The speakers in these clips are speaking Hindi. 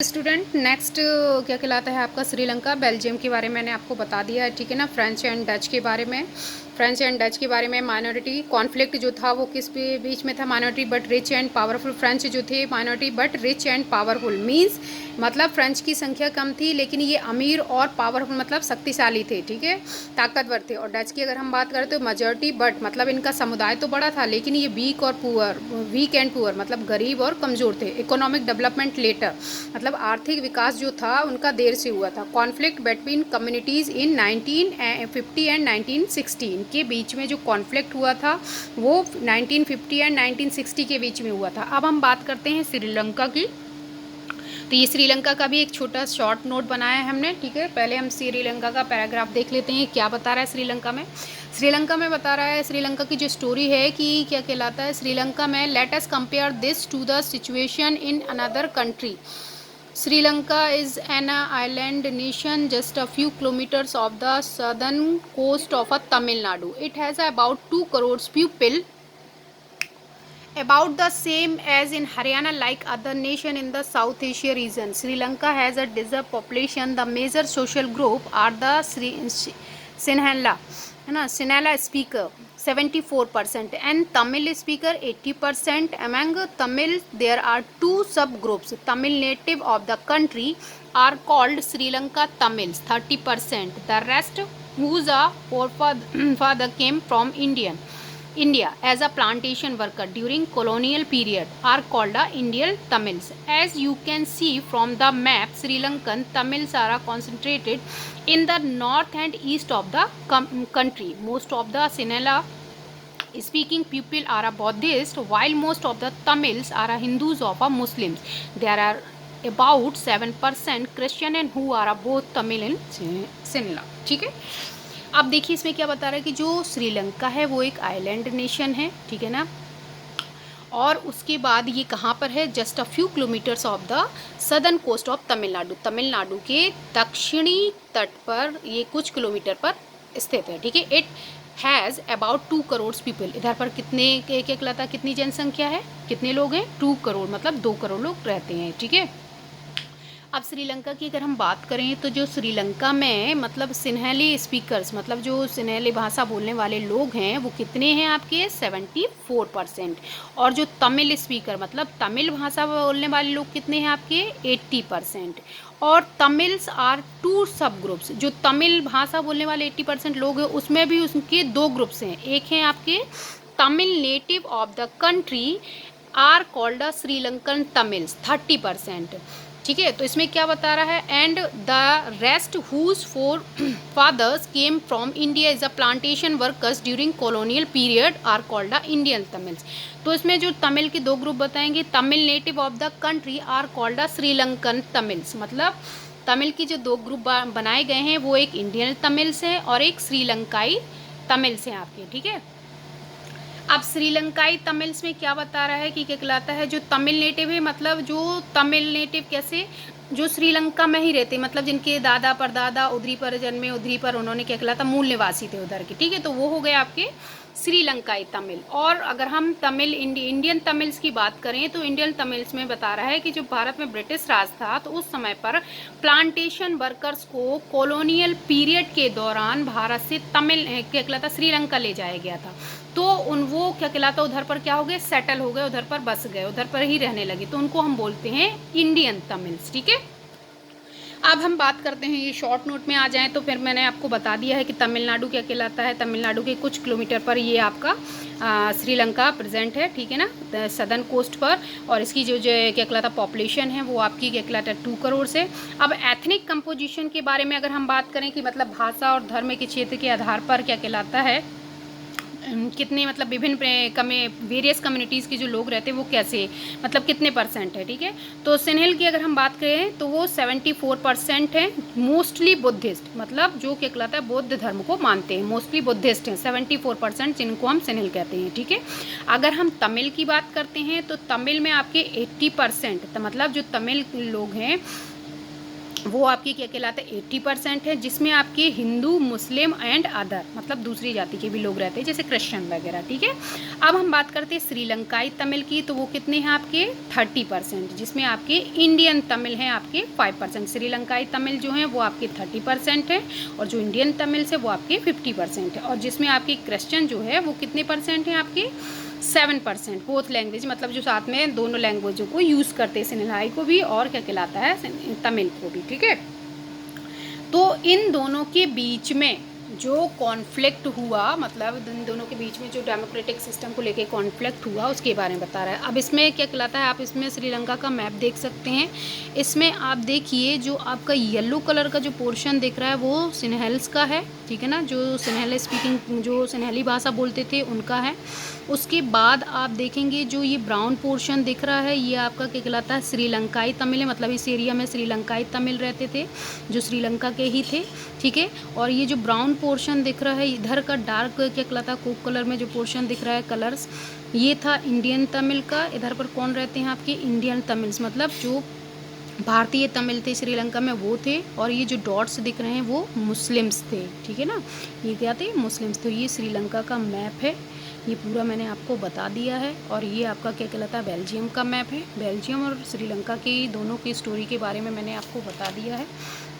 स्टूडेंट नेक्स्ट क्या कहलाता है आपका श्रीलंका बेल्जियम के बारे में मैंने आपको बता दिया है, ठीक है ना। फ्रेंच एंड डच के बारे में, फ्रेंच एंड डच के बारे में माइनॉरिटी कॉन्फ्लिक्ट जो था वो किस बीच में था, minority but rich and powerful. French जो थे minority but rich and powerful means मतलब फ्रेंच की संख्या कम थी लेकिन ये अमीर और पावरफुल मतलब शक्तिशाली थे, ठीक है, ताकतवर थे। और डच की अगर हम बात करें तो मेजॉरिटी बट मतलब इनका समुदाय तो बड़ा था लेकिन ये वीक और पुअर, वीक एंड पुअर मतलब गरीब और कमज़ोर थे। इकोनॉमिक डेवलपमेंट लेटर मतलब आर्थिक विकास जो था उनका देर से हुआ था। Conflict between communities in 1950 and 1960 के बीच में जो कॉन्फ्लिक्ट हुआ था वो 1950 एंड 1960 के बीच में हुआ था। अब हम बात करते हैं श्रीलंका की। तो ये श्रीलंका का भी एक छोटा शॉर्ट नोट बनाया है हमने, ठीक है। पहले हम श्रीलंका का पैराग्राफ देख लेते हैं क्या बता रहा है श्रीलंका में। श्रीलंका में बता रहा है, श्रीलंका की जो स्टोरी है कि क्या कहलाता है श्रीलंका में, let us compare this to the situation in another country. Sri Lanka is an island nation just a few kilometers off the southern coast of Tamil Nadu. It has about 2 crores people, about the same as in Haryana, like other nation in the South Asia region. Sri Lanka has a diverse population. The major social group are the Sinhala, है ना, Sinhala speaker 74% and Tamil speaker 80%. Among Tamil there are two subgroups. Tamil native of the country are called Sri Lanka Tamils 30%. The rest whose forefather came from India as a plantation worker during colonial period are called Indian Tamils. As you can see from the map, Sri Lankan Tamils are concentrated in the north and east of the country. Most of the Sinhala speaking people are Buddhist, while most of the Tamils are Hindus or Muslims. There are about 7% Christian and who are both Tamil and Sinhala, ठीक है। अब देखिए इसमें क्या बता रहा है कि जो श्रीलंका है वो एक आइलैंड नेशन है, ठीक है ना। और उसके बाद ये कहाँ पर है, just a few kilometres of the southern coast of Tamil Nadu, Tamil Nadu के दक्षिणी तट पर ये कुछ किलोमीटर पर स्थित है, ठीक है। It has about 2 crore people. इधर पर कितने क्या कहलाता है, कितनी जनसंख्या है, कितने लोग हैं, 2 करोड़ मतलब 2 करोड़ लोग रहते हैं, ठीक है। अब श्रीलंका की अगर हम बात करें तो जो श्रीलंका में मतलब सिन्हली स्पीकर्स मतलब जो सिन्हली भाषा बोलने वाले लोग हैं वो कितने हैं आपके 74%। और जो तमिल स्पीकर मतलब तमिल भाषा बोलने वाले लोग कितने हैं आपके 80%। और तमिल्स आर 2 सब ग्रुप्स, जो तमिल भाषा बोलने वाले 80% लोग हैं उसमें भी उनके 2 ग्रुप्स हैं। एक हैं आपके Tamil native of the country are called Sri Lankan Tamils 30%, ठीक है। तो इसमें क्या बता रहा है, and the rest whose forefathers came from India is a plantation workers during colonial period are called the Indian Tamils. तो इसमें जो तमिल के 2 ग्रुप बताएंगे, Tamil native of the country are called the Sri Lankan Tamils. मतलब तमिल की जो 2 ग्रुप बनाए गए हैं वो एक इंडियन तमिल्स हैं और एक श्रीलंकाई तमिल्स हैं आपके, ठीक है। अब श्रीलंकाई तमिल्स में क्या बता रहा है कि क्या कहलाता है, जो तमिल नेटिव है मतलब जो तमिल नेटिव कैसे, जो श्रीलंका में ही रहते मतलब जिनके दादा परदादा उधरी पर जन्मे, उधरी पर उन्होंने क्या कहलाता मूल निवासी थे उधर के, ठीक है। तो वो हो गए आपके श्रीलंकाई तमिल। और अगर हम तमिल इंडियन तमिल्स की बात करें तो इंडियन तमिल्स में बता रहा है कि जो भारत में ब्रिटिश राज था तो उस समय पर प्लांटेशन वर्कर्स को कॉलोनियल पीरियड के दौरान भारत से तमिल क्या कहलाता श्रीलंका ले जाया गया था। तो वो क्या कहलाता उधर पर क्या हो गए, सेटल हो गए, उधर पर बस गए, उधर पर ही रहने लगे, तो उनको हम बोलते हैं इंडियन तमिल्स, ठीक है। अब हम बात करते हैं, ये शॉर्ट नोट में आ जाएं तो फिर मैंने आपको बता दिया है कि तमिलनाडु क्या कहलाता है। तमिलनाडु के कुछ किलोमीटर पर ये आपका श्रीलंका प्रेजेंट है, ठीक है ना, सदर्न कोस्ट पर। और इसकी जो क्या कहलाता पॉपुलेशन है वो आपकी क्या कहलाता 2 करोड़ से। अब एथनिक कंपोजिशन के बारे में अगर हम बात करें कि मतलब भाषा और धर्म के क्षेत्र के आधार पर क्या कहलाता है कितने मतलब विभिन्न वेरियस कम्युनिटीज़ के जो लोग रहते हैं वो कैसे मतलब कितने % है, ठीक है। तो सिन्हल की अगर हम बात करें तो वो 74% है, मोस्टली बुद्धिस्ट मतलब जो क्या कहलाता है बौद्ध धर्म को मानते हैं, मोस्टली बुद्धिस्ट हैं 74% जिनको हम सिन्हल कहते हैं, ठीक है। अगर हम तमिल की बात करते हैं तो तमिल में आपके 80% मतलब जो तमिल लोग हैं वो आपकी क्या कहलाता है 80% है, जिसमें आपके हिंदू, मुस्लिम एंड अदर मतलब दूसरी जाति के भी लोग रहते हैं जैसे क्रिश्चियन वगैरह, ठीक है। अब हम बात करते हैं श्रीलंकाई तमिल की, तो वो कितने हैं आपके 30%, जिसमें आपके इंडियन तमिल हैं आपके 5%। श्रीलंकाई तमिल जो हैं वो आपके 30% है, और जो इंडियन तमिल से वो आपके 50% है, और जिसमें आपके क्रिश्चियन जो है वो कितने परसेंट हैं आपके 7%। बोथ लैंग्वेज मतलब जो साथ में दोनों लैंग्वेजों को यूज़ करते हैं, सिन्हलाई को भी और क्या कहलाता है तमिल को भी, ठीक है। तो इन दोनों के बीच में जो कॉन्फ्लिक्ट हुआ, मतलब इन दोनों के बीच में जो डेमोक्रेटिक सिस्टम को लेके कॉन्फ्लिक्ट हुआ उसके बारे में बता रहा है। अब इसमें क्या कहलाता है, आप इसमें श्रीलंका का मैप देख सकते हैं। इसमें आप देखिए जो आपका येलो कलर का जो पोर्शन दिख रहा है वो सिन्हल्स का है, ठीक है ना, जो सिन्हल स्पीकिंग जो सिन्हली भाषा बोलते थे उनका है। उसके बाद आप देखेंगे जो ये ब्राउन पोर्शन दिख रहा है ये आपका क्या कहलाता है श्रीलंकाई तमिल है, मतलब इस एरिया में श्रीलंकाई तमिल रहते थे जो श्रीलंका के ही थे, ठीक है। और ये जो ब्राउन पोर्शन दिख रहा है इधर का डार्क क्या कहलाता है कोक कलर में जो पोर्शन दिख रहा है कलर्स, ये था इंडियन तमिल का। इधर पर कौन रहते हैं आपके इंडियन तमिल्स, मतलब जो भारतीय तमिल थे श्रीलंका में वो थे, और ये जो डॉट्स दिख रहे हैं वो मुस्लिम्स थे, ठीक है ना, ये क्या थे मुस्लिम्स। तो ये श्रीलंका का मैप है, ये पूरा मैंने आपको बता दिया है। और ये आपका क्या कहलाता है बेल्जियम का मैप है। बेल्जियम और श्रीलंका की दोनों की स्टोरी के बारे में मैंने आपको बता दिया है,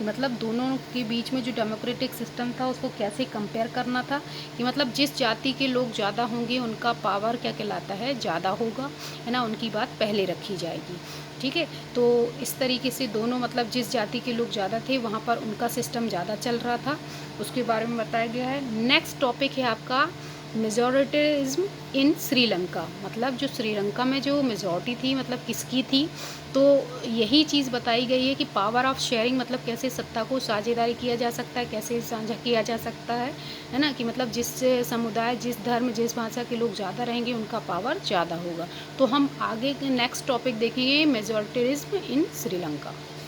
मतलब दोनों के बीच में जो डेमोक्रेटिक सिस्टम था उसको कैसे कंपेयर करना था, कि मतलब जिस जाति के लोग ज़्यादा होंगे उनका पावर क्या कहलाता है ज़्यादा होगा, है ना, उनकी बात पहले रखी जाएगी, ठीक है। तो इस तरीके से दोनों मतलब जिस जाति के लोग ज़्यादा थे वहाँ पर उनका सिस्टम ज़्यादा चल रहा था, उसके बारे में बताया गया है। नेक्स्ट टॉपिक है आपका मेजॉरिटिज्म इन श्रीलंका, मतलब जो श्रीलंका में जो मेजॉरिटी थी मतलब किसकी थी, तो यही चीज़ बताई गई है कि पावर ऑफ शेयरिंग, मतलब कैसे सत्ता को साझेदारी किया जा सकता है, कैसे साझा किया जा सकता है ना, कि मतलब जिस समुदाय, जिस धर्म, जिस भाषा के लोग ज़्यादा रहेंगे उनका पावर ज़्यादा होगा। तो हम आगे के नेक्स्ट टॉपिक देखेंगे मेजॉरिटिज्म इन श्रीलंका।